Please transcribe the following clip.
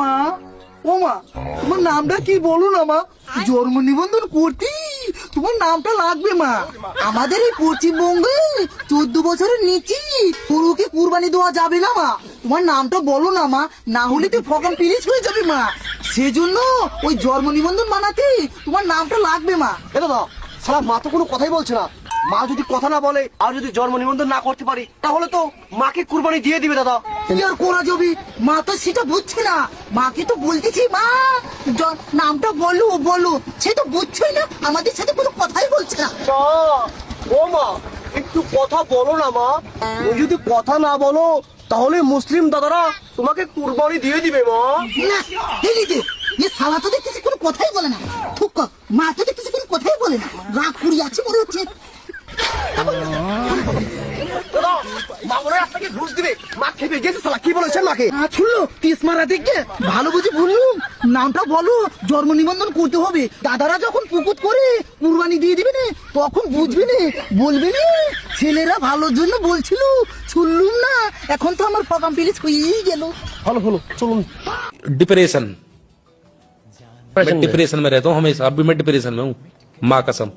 মা, ও মা, তোমার নামটা কি বলো না মা? জন্ম নিবন্ধন করতে তোমার নামটা লাগবে মা। আমাদের এই পশ্চিমবঙ্গে 14 বছরের নিচে গরুকে কুরবানি দেওয়া যাবে না মা। তোমার নামটা বলো না মা, না হলে তো ফর্ম ফিনিশ হয়ে যাবে মা। সেজন্য ওই জন্ম নিবন্ধন বানাতে তোমার নামটা লাগবে মা। এ দাদা, সারা মা তো কোনো কথাই বলছে না। মা যদি কথা না বলে আর যদি জন্ম নিবন্ধন না করতে পারি, তাহলে তো মাকে কুরবানি দিয়ে দিবে দাদা। কি আর করা যাবে? মা তো সেটা বুঝছে না। মাকে তো বলতেছি মা নামটা বলো বলো, সে তো বুঝছেই না, আমাদের সাথে কোনো কথাই বলছে না। ও মা, একটু কথা বলো না মা। তুমি যদি কথা না বলো তাহলে মুসলিম দাদারা তোমাকে কুরবানি দিয়ে দিবে মা। না, এদিকে এ শালা তো দেখতেছি কোনো কথাই বলে না। থুক, মা তো দেখতেছি কোনো কথাই বলে না, রাগ করি আছে মনে হচ্ছে। দাদা, মা মনে হয় আপনাকে ঘুষ দিবে। মা খেপে গেছে শালা, কি বলেছেন মাকে? শুনলো তিস মারা দেখে ভালো বুঝে বললুম, নামটা বলো, জন্ম নিবন্ধন করতে হবে। দাদারা যখন পুকুত করে কুরবানি দিয়ে দিবে না, তখন বুঝবে না, বলবে না ছেলেরা ভালোর জন্য বলছিল, শুনলুম না। এখন তো আমার প্রোগ্রাম প্লিজ হয়েই গেল। ভালো ভালো, চলুন। डिप्रेशन मैं डिप्रेशन में रहता हूँ हमेशा। अब भी मैं डिप्रेशन में हूँ, माँ कसम।